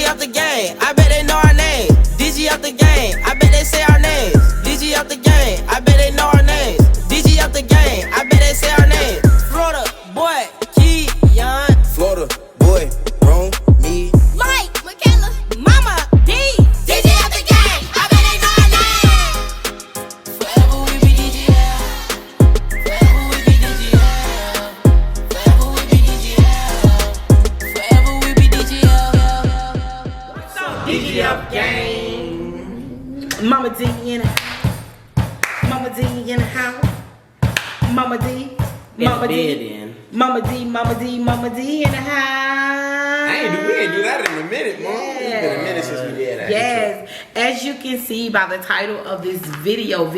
up the game, I bet they know our names. DG up the game, I bet they say our names. DG up the game, I bet they know our names. DG up the game, I bet they say our names. Florida boy, Keon. Florida boy, Rome, me. Mike, Michaela, Mama, D. DG up the game, I bet they know our name. Forever we be DGL. Forever we be DGL. Forever we be DGL. Forever we be DGL. DG up gang. Mama D in the Mama D in the house. Mama D. Mama D. Mama D, Mama D, Mama D in the house. We ain't do that in a minute, Mom. It's been a minute since we did that. Yes. As you can see by the title of this video,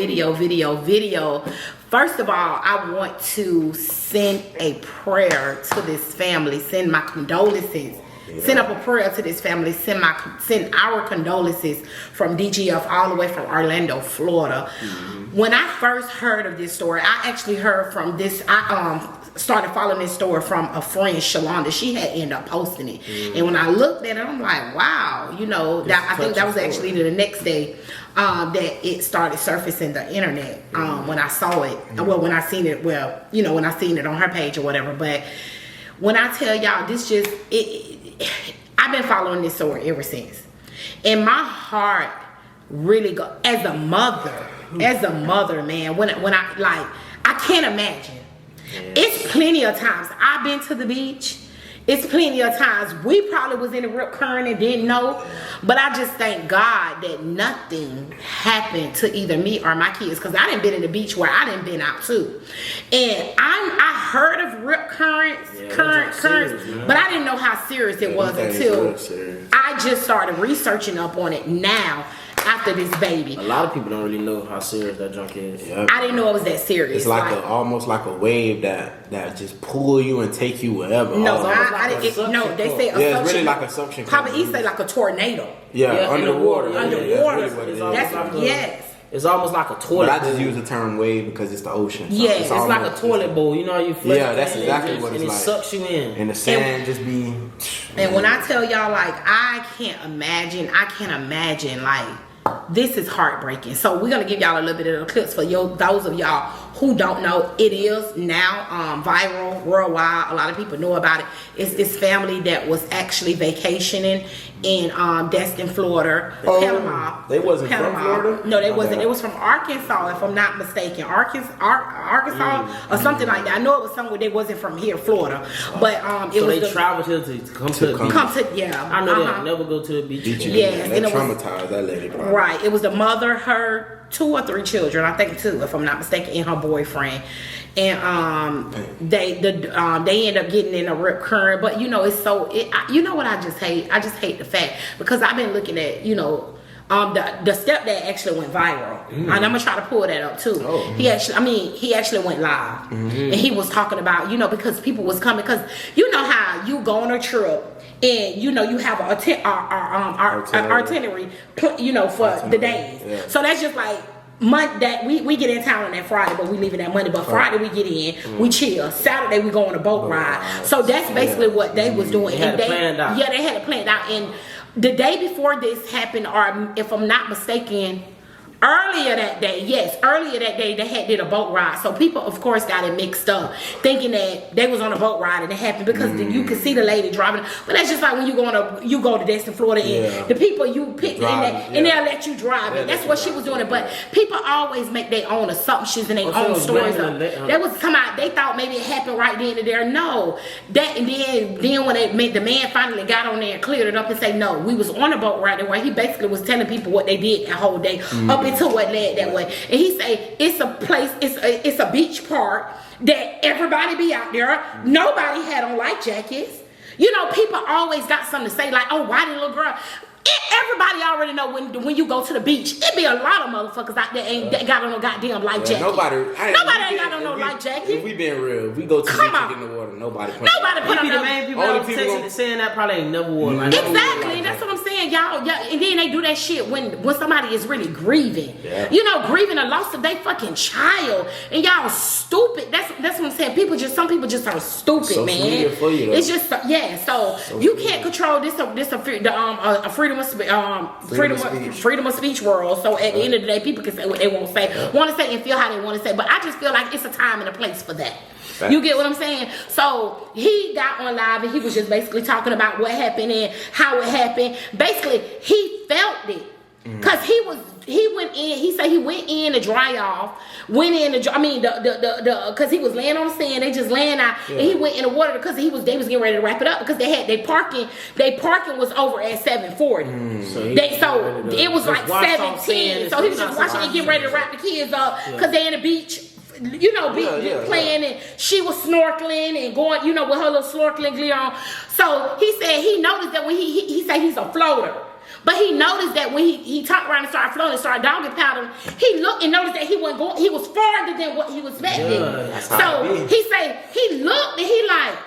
first of all, I want to send a prayer to this family, send my condolences. Yeah. Send up a prayer to this family. Send our condolences from DGF all the way from Orlando, Florida. Mm-hmm. When I first heard of this story, I actually heard from this. I started following this story from a friend, Shalonda. She had ended up posting it, and when I looked at it, I'm like, wow, you know. I think that was actually the next day that it started surfacing the internet. When I saw it, well, when I seen it, well, you know, when I seen it on her page or whatever, but. When I tell y'all, this just, I've been following this story ever since. And my heart really go, as a mother, man, when I, like, I can't imagine. Yeah. It's plenty of times I've been to the beach. It's plenty of times we probably was in the rip current and didn't know. But I just thank God that nothing happened to either me or my kids. Because I done been in the beach where I done been out too. And I heard of rip currents, currents, but I didn't know how serious it was until I just started researching up on it now. After this baby, a lot of people don't really know how serious that junk is. Yep. I didn't know it was that serious. It's like almost like a wave that just pull you and take you wherever. No, no, they say it's really like a suction. Probably he say like a tornado. Yeah, underwater. Underwater. That's really what it is. Yes. It's almost like a toilet. But I just use the term wave because it's the ocean. So yeah, it's like a toilet bowl. You know how you flush. Yeah, that's exactly what it's like. And it sucks you in. And the sand just be. And when I tell y'all, like, I can't imagine, like. This is heartbreaking. So we're gonna give y'all a little bit of the clips for those of y'all who don't know. It is now viral worldwide. A lot of people know about it. It's this family that was actually vacationing in Destin, Florida, Panama. They wasn't from Florida? No, they wasn't. It was from Arkansas, if I'm not mistaken. Arkansas or something like that. I know it was somewhere they wasn't from here, Florida. But it so was they traveled here to come to the beach. Yeah. I know they'll never go to the beach. Yes, that traumatized that lady. Probably. Right. It was the mother, her 2 or 3 children, I think 2, if I'm not mistaken, and her boyfriend. And they end up getting in a rip current. But you know, it's so you know what I just hate? I just hate the fact, because I've been looking at, you know, the stepdad actually went viral, and I'm gonna try to pull that up too. Oh. He actually went live, and he was talking about, you know, because people was coming, because you know how you go on a trip. And you know you have our itinerary, you know, for the days. Yeah. So that's just like that we get in town on that Friday, but we leaving that Monday. But Friday we get in, we chill. Saturday we go on a boat ride. So that's basically what they was doing. They had it planned out. Yeah, they had it planned out. And the day before this happened, or if I'm not mistaken, earlier that day, they did a boat ride. So people, of course, got it mixed up, thinking that they was on a boat ride and it happened, because you could see the lady driving. But that's just like when you go to Destin, Florida, and the people you pick and they'll let you drive it. That's what she was doing. But people always make their own assumptions and their own stories up. That was come out. They thought maybe it happened right then and there. No, that and then when the man finally got on there and cleared it up and say, no, we was on a boat ride, where he basically was telling people what they did that whole day up into what led that way. And he say it's a place, it's a beach park that everybody be out there. Nobody had on life jackets. You know, people always got something to say, like, oh, why did little girl? Everybody already know when you go to the beach, it be a lot of motherfuckers out there that got on no goddamn life jacket. Nobody ain't got on no life jacket. If we being real, if we go to the beach and get in the water, nobody put on the main people that saying that probably ain't never wore life. Exactly, that's what I'm saying. saying, y'all, and then they do that shit when somebody is really grieving. Yeah. You know, grieving a loss of their fucking child, and y'all stupid. That's what I'm saying. Some people just are stupid, Social man. media for you, though. It's just So you can't control this freedom of speech world. So at the end of the day, people can say what they want to say, and feel how they want to say. But I just feel like it's a time and a place for that. You get what I'm saying? So he got on live and he was just basically talking about what happened and how it happened. Basically, he felt it. Cause he went in. He said he went in to dry off. Went in to cause he was laying on the sand. They just laying out, and he went in the water because they was getting ready to wrap it up because they parking was over at 7:40. So it was like 7:10. So he was just watching it, getting ready to wrap the kids up because they in the beach. You know, playing, and she was snorkeling and going, you know, with her little snorkeling gear on. So he said he noticed that when he said he's a floater. But he noticed that when he turned around and started floating, started doggy paddling, he looked and noticed that he wasn't going. He was farther than what he was expecting. So he said he looked and he like,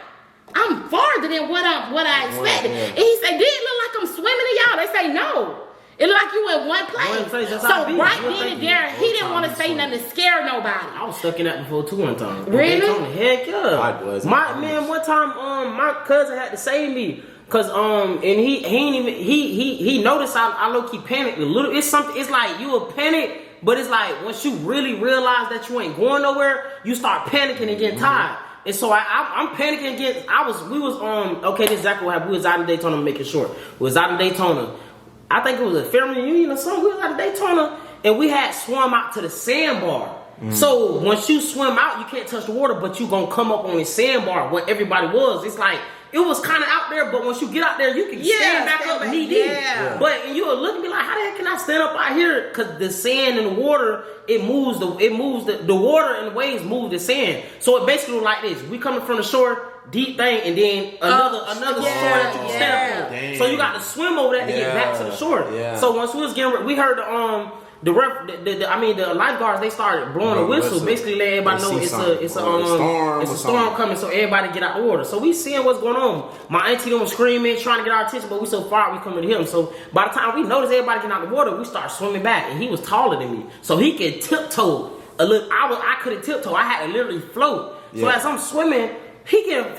I'm farther than what I expected. And he said, did it look like I'm swimming to y'all? They say no. It looked like you in one place. So right then and there, he didn't want to say nothing to scare nobody. I was stuck in that before too one time. Really? Heck yeah. I was. One time my cousin had to save me. Cause and he noticed I low key panicked a little. It's like you will panic, but it's like once you really realize that you ain't going nowhere, you start panicking and getting tired. And so I'm panicking again. This is exactly what happened. We was out in Daytona, making it short. We was out in Daytona. I think it was a family reunion or something. We was out in Daytona and we had swum out to the sandbar. So once you swim out, you can't touch the water, but you gonna come up on the sandbar where everybody was. It's like it was kind of out there, but once you get out there, you can stand back up knee deep. Yeah. But you will look and be like, how the heck can I stand up out here? Because the sand and the water, it moves the water and the waves move the sand. So it basically was like this: we coming from the shore, deep thing, and then another shore that you can stand up on. So you got to swim over that to get back to the shore. Yeah. So once we was getting, we heard the lifeguards, they started blowing a whistle, basically letting everybody know it's a storm coming, so everybody get out the water. So we seeing what's going on. My auntie was screaming, trying to get our attention, but we so far we coming to him. So by the time we noticed everybody getting out the water, we start swimming back, and he was taller than me, so he could tiptoe a little. I couldn't tiptoe. I had to literally float. So as I'm swimming, he can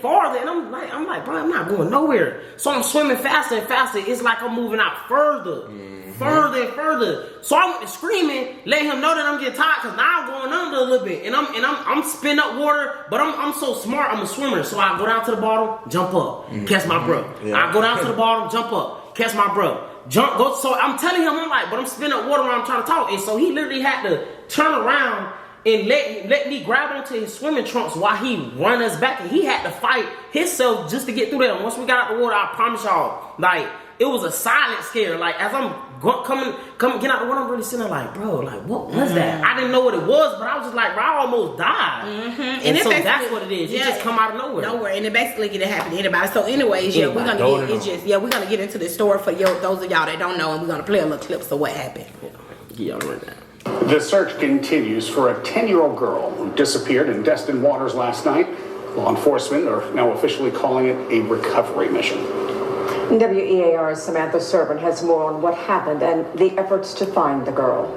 farther, and I'm like, bro, I'm not going nowhere. So I'm swimming faster and faster. It's like I'm moving out further and further. So I went to screaming, let him know that I'm getting tired, cause now I'm going under a little bit, and I'm spinning up water. But I'm so smart. I'm a swimmer, so I go down to the bottom, jump up, catch my breath. I go down to the bottom, jump up, catch my breath, go. So I'm telling him, I'm like, but I'm spinning up water when I'm trying to talk, and so he literally had to turn around and let me grab onto his swimming trunks while he run us back, and he had to fight himself just to get through there. And once we got out the water, I promise y'all, like, it was a silent scare. Like, as I'm coming, get out the water, I'm really sitting there like, bro, like, what was that? I didn't know what it was, but I was just like, bro, I almost died. And so that's what it is. It just come out of nowhere. And it basically can happen to anybody. So anyways, we're gonna get into the story for those of y'all that don't know, and we're gonna play a little clips of what happened. Yeah, I'll run that. The search continues for a 10-year-old girl who disappeared in Destin waters last night. Law enforcement are now officially calling it a recovery mission. WEAR's Samantha Servant has more on what happened and the efforts to find the girl.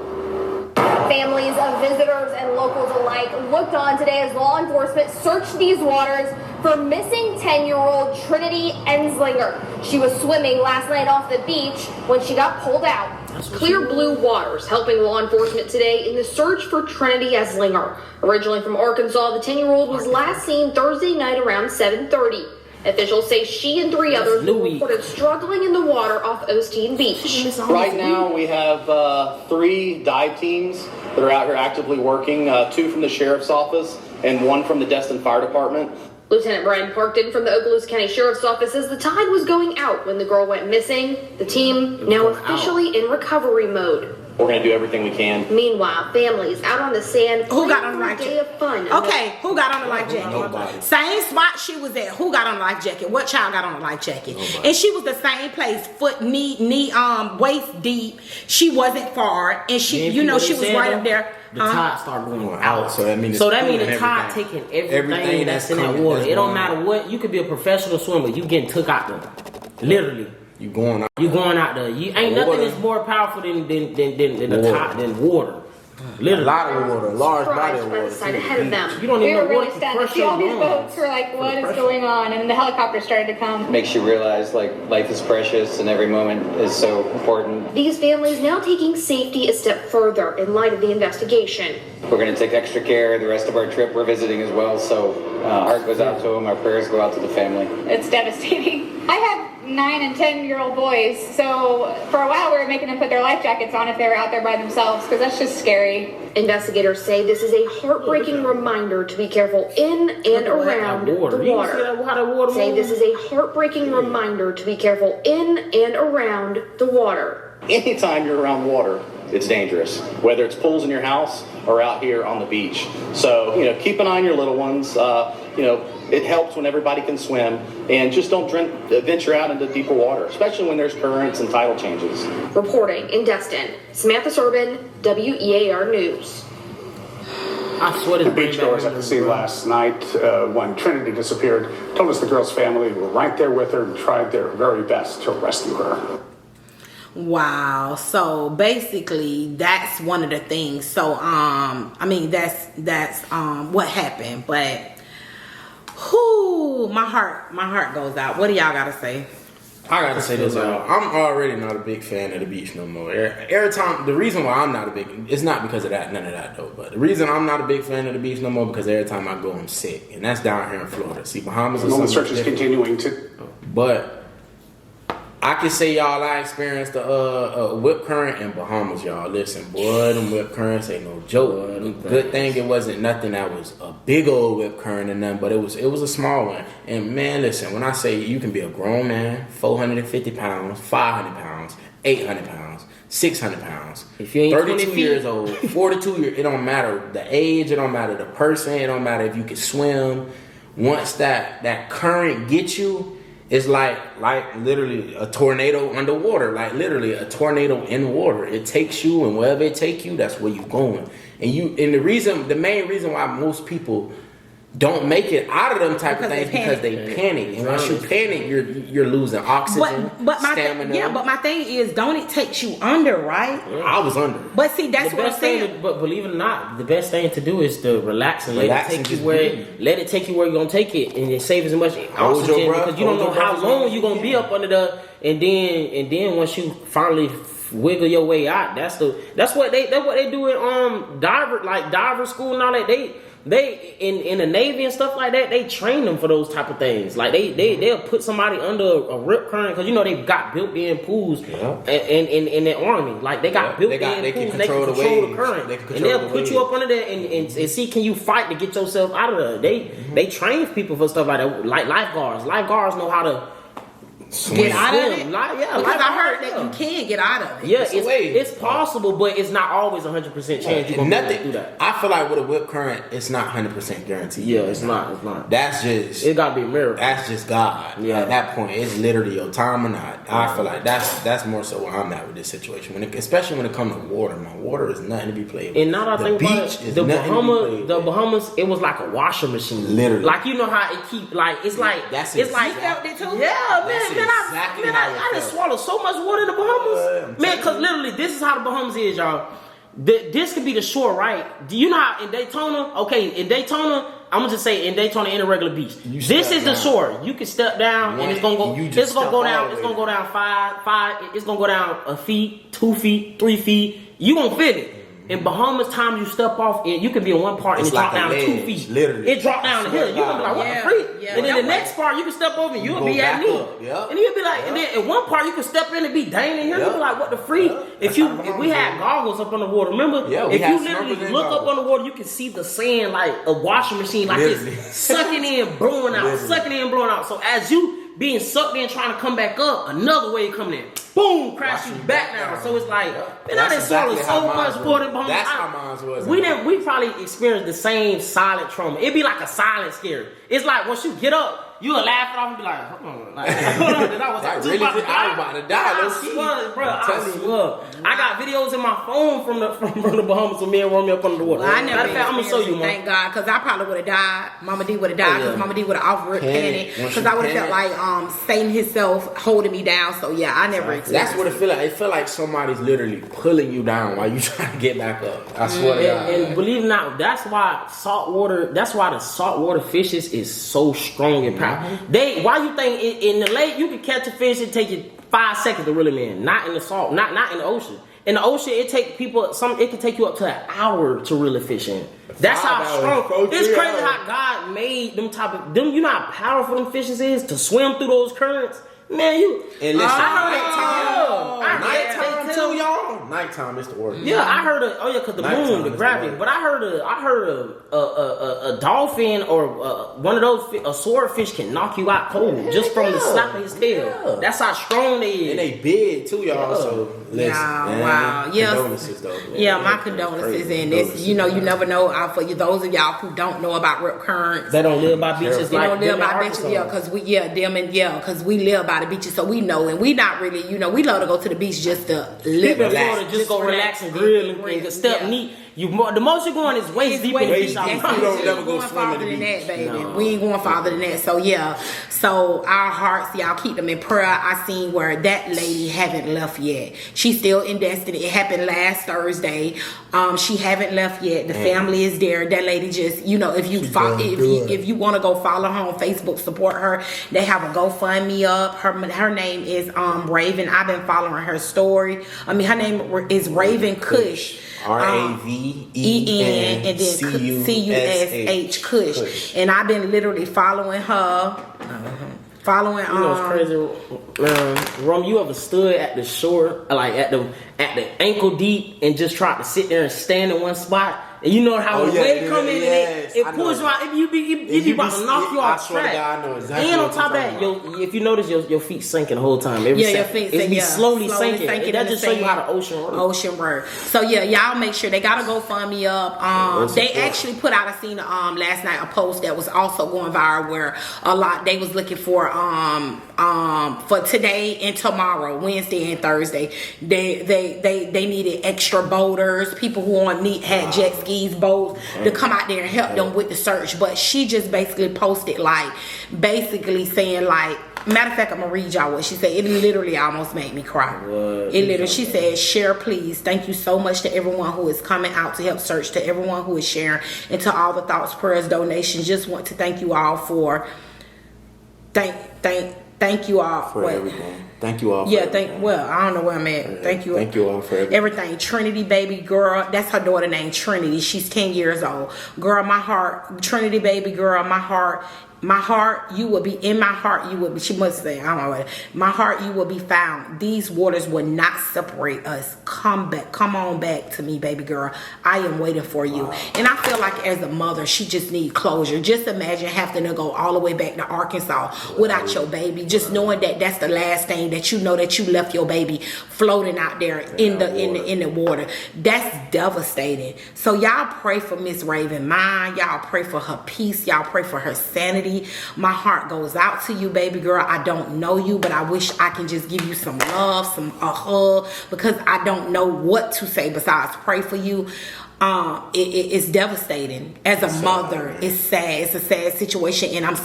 Families of visitors and locals alike looked on today as law enforcement searched these waters for missing 10-year-old Trinity Enslinger. She was swimming last night off the beach when she got pulled out. Clear blue waters helping law enforcement today in the search for Trinity Enslinger. Originally from Arkansas, the 10-year-old was last seen Thursday night around 7:30. Officials say she and 3 others were reported struggling in the water off Osteen Beach. Right now we have 3 dive teams that are out here actively working, 2 from the Sheriff's Office and 1 from the Destin Fire Department. Lieutenant Brian Parkton from the Okaloosa County Sheriff's Office says the tide was going out when the girl went missing. The team now officially in recovery mode. We're going to do everything we can. Meanwhile, families out on the sand. Who got on the life jacket? Of fun. Okay, who got on the life jacket? Nobody. Same spot she was at. Who got on the life jacket? What child got on the life jacket? Nobody. And she was the same place, foot, knee, waist deep. She wasn't far, and she, she was right up there. The tide started going out. So that means the tide taking everything that's in that water. It don't matter what. You could be a professional swimmer. You getting took out there. Literally. You going out. You going out there. You ain't nothing that's more powerful than water. Literally. A lot of water, a large body of By the water. side ahead of them. You don't We even were know really what stunned to pressure see all these is on. boats. We're like, what is going on? And the helicopter started to come. Makes you realize like life is precious and every moment is so important. These families now taking safety a step further in light of the investigation. We're going to take extra care the rest of our trip. We're visiting as well, so our heart goes out to them. Our prayers go out to the family. It's devastating. I have 9 and 10-year-old boys, so for a while we were making them put their life jackets on if they were out there by themselves, because that's just scary. Investigators say this is a heartbreaking reminder to be careful in and around the water. Say this is a heartbreaking reminder to be careful in and around the water. Anytime you're around water, it's dangerous, whether it's pools in your house or out here on the beach. So, keep an eye on your little ones. It helps when everybody can swim, and just don't venture out into deeper water, especially when there's currents and tidal changes. Reporting in Destin, Samantha Sorbin, WEAR News. I swear The beachgoers at the scene last night when Trinity disappeared told us the girl's family were right there with her and tried their very best to rescue her. Wow. So basically that's one of the things. So that's what happened. But my heart goes out. What do y'all gotta say? I gotta say this, y'all. I'm already not a big fan of the beach no more. Every time, the reason why I'm not a big, it's not because of that, none of that though. But the reason I'm not a big fan of the beach no more because every time I go, I'm sick, and that's down here in Florida. See, Bahamas. The search is continuing to. But I can say, y'all, I experienced a whip current in Bahamas, y'all. Listen, boy, them whip currents ain't no joke. Good thing it wasn't nothing that was a big old whip current and nothing, but it was a small one. And man, listen, when I say you can be a grown man, 450 pounds, 500 pounds, 800 pounds, 600 pounds, if you ain't 32 years old, 42 years, it don't matter the age, it don't matter the person, it don't matter if you can swim. Once that current gets you, it's like literally a tornado underwater, like literally a tornado in water. It takes you, and wherever it take you, that's where you're going. And the main reason why most people don't make it out of them type of things because they panic. And once you panic, you're losing oxygen, stamina. But my thing is, don't it take you under, right? Yeah. I was under. But see, that's what I'm saying. But believe it or not, the best thing to do is to relax and let it take you where you're gonna take it, and it saves as much oxygen because you don't know how long you're gonna be up under the. And then once you finally wiggle your way out, that's what they do at diver school and all that. They in the Navy and stuff like that, they train them for those type of things. Like they'll put somebody under a rip current because they've got built-in pools in the Army. Like they got built-in pools, they can control the current, and they'll put you up under there and see, can you fight to get yourself out of there. They train people for stuff like that, like lifeguards. Lifeguards know how to get out of it. Because I heard that you can get out of it. Yeah, it's possible, but it's not always 100% chance you're gonna do that. I feel like with a whip current, it's not 100% guaranteed. Yeah, it's not. That's just, it gotta be a miracle. That's just God. Yeah. At that point, it's literally your time or not. I feel like that's more so where I'm at with this situation. Especially when it comes to water, man. Water is nothing to be played with. And now that I think about it, the Bahamas, it was like a washer machine. Literally, like you know how it keep it's like that's it's exactly. like felt it too. Yeah, man. I just swallowed so much water in the Bahamas, man. Because literally, this is how the Bahamas is, y'all. This could be the shore, right? Do you know how in Daytona? Okay, in Daytona, I'm gonna just say in Daytona, in a regular beach. This is the shore. You can step down, and it's gonna go. It's gonna go down. It's gonna go down 5. It's gonna go down a feet, 2 feet, 3 feet. You gonna fit it. In Bahamas, time you step off, you can be in one part and it drop down 2 feet. Literally, it drop down the hill. You gonna be like, what the freak? And then the next part, you can step over and you'll be at me. And you'll be like, and then at one part you can step in and be dang in here. You'll be like, what the freak? If we had goggles up on the water, remember? If you literally look up on the water, you can see the sand like a washing machine, like this sucking in, blowing out, sucking in, blowing out. So as you being sucked in, trying to come back up, another wave coming in. Boom, crash you back down. So it's like, man, I didn't swallow so much water. That's how mine was. We probably experienced the same silent trauma. It'd be like a silent scare. It's like once you get up, You would laugh it off and be like, hold on. Like, hold on, I was Like, really, about to I was about to die. I Low key. swear, bro. I'm I telling you. swear. I got videos in my phone from the Bahamas with me and Romeo up under the water. Well, I never Matter of fact, I'm gonna show you, man. Thank God, because I probably would have died. Mama D would have died because Mama D would have offered panic. Because I would have felt like Satan himself holding me down. So yeah, I never experienced. That's what it feel like. It feel like somebody's literally pulling you down while you trying to get back up. I swear to God. And believe it or not, that's why the saltwater fishes is so strong and powerful. Why you think in the lake you can catch a fish and take you 5 seconds to reel him in? Not in the salt, not in the ocean. In the ocean, it can take you up to an hour to reel a fish in. That's how strong. It's crazy how God made them you know how powerful them fishes is to swim through those currents. Man, and listen, I heard nighttime too, y'all. Nighttime is the word. Yeah, I heard because the moon, the gravity. But I heard a dolphin or one of those a swordfish can knock you out cold just from the snap of his tail. Yeah. That's how strong they is. And they big too, y'all. So listen, wow, yeah, condolences though. Man. Yeah, my condolences, and this, you know, you never know. For you, those of y'all who don't know about rip currents, they don't live by beaches. They don't live by beaches, because we live by the beaches, so we know, and we not really, you know, we love to go to the beach just to live, just go relax and grill and step neat. The most you're going is waist deep in the beach. You don't never go swimming in the beach. Baby. No. We ain't going farther than that. So yeah, so our hearts, y'all keep them in prayer. I seen where that lady haven't left yet. She's still in Destiny. It happened last Thursday. She haven't left yet. The family is there. That lady just, you know, if you want to go follow her on Facebook, support her. They have a GoFundMe up. Her name is Raven. I've been following her story. I mean, her name is Raven Kush. RAVEN and then CUSH Kush. And I've been literally following her. Following you know what's crazy, Rom, you ever stood at the shore, like at the ankle deep, and just tried to sit there and stand in one spot? And you know how the wave come in and it pulls you out. You be about to knock you off track. I know exactly. And on top of that, if you notice, your feet sinking the whole time. Your feet sinking. Slowly sinking. That just show you how the ocean works. Ocean works. So yeah, y'all make sure they gotta go fund me up. They actually put out. I seen last night a post that was also going viral where they was looking for today and tomorrow, Wednesday and Thursday. They needed extra boaters, people who had jet skis, boats to come out there and help them with the search. But she just basically posted saying matter of fact, I'm gonna read y'all what she said. It literally almost made me cry. She said, share please. Thank you so much to everyone who is coming out to help search, to everyone who is sharing, and to all the thoughts, prayers, donations. Just want to thank you all for thank you all for everything. Thank you all for everything. I don't know where I'm at. Thank you all for everything. Trinity, baby girl. That's her daughter named Trinity. She's 10 years old. Girl, my heart. Trinity, baby girl, my heart. My heart, you will be in my heart. You will be. She must say, I don't know what. My heart, you will be found. These waters will not separate us. Come back. Come on back to me, baby girl. I am waiting for you. Wow. And I feel like as a mother, she just needs closure. Just imagine having to go all the way back to Arkansas without your baby. Just knowing that that's the last thing that you know, that you left your baby floating out there in the water. That's devastating. So y'all pray for Miss Raven Mind. Y'all pray for her peace. Y'all pray for her sanity. My heart goes out to you, baby girl. I don't know you, but I wish I can just give you some love, a hug, because I don't know what to say besides pray for you. It's devastating as a mother. It's sad. It's a sad situation, and I'm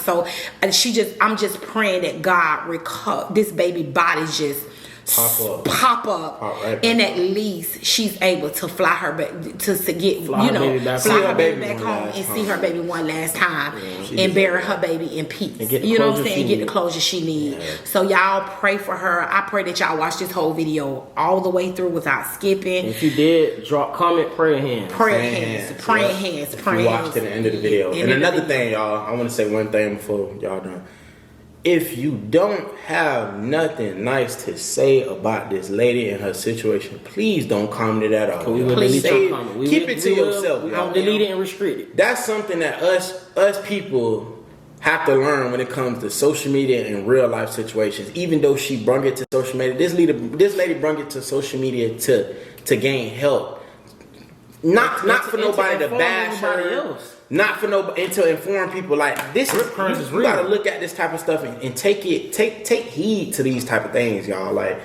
just praying that God this baby body just pop up, and at least she's able to fly her back fly her baby back home and see her baby one last time, and bury her baby in peace. You know what I'm saying? Get the closure she needs. Yeah. So y'all pray for her. I pray that y'all watch this whole video all the way through without skipping. If you did, drop comment, prayer hands. Praying hands. If you watch to the end of the video. And another thing, y'all, I want to say one thing before y'all done. If you don't have nothing nice to say about this lady and her situation, please don't comment at all. Please don't comment. Keep it to yourself. We're going to delete it and restrict it. That's something that us people have to learn when it comes to social media and real life situations. Even though she brought it to social media, this lady brought it to social media to gain help. not for nobody to bash anybody her. else. Not for nobody, and to inform people like this is you gotta look at this type of stuff and take heed to these type of things, y'all. Like,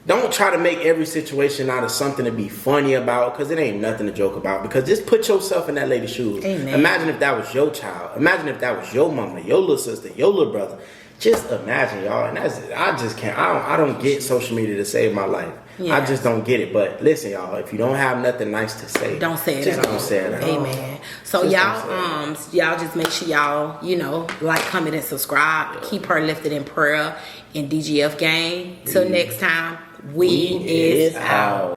don't try to make every situation out of something to be funny about, because it ain't nothing to joke about. Because just put yourself in that lady's shoes. Amen. Imagine if that was your child. Imagine if that was your mama, your little sister, your little brother. Just imagine, y'all. And I just can't. I don't get social media to save my life. Yeah. I just don't get it. But listen, y'all, if you don't have nothing nice to say, don't say it. Just don't say it. Amen. So y'all just make sure y'all, like, comment, and subscribe. Yeah. Keep her lifted in prayer in DGF gang. Till next time, we is out.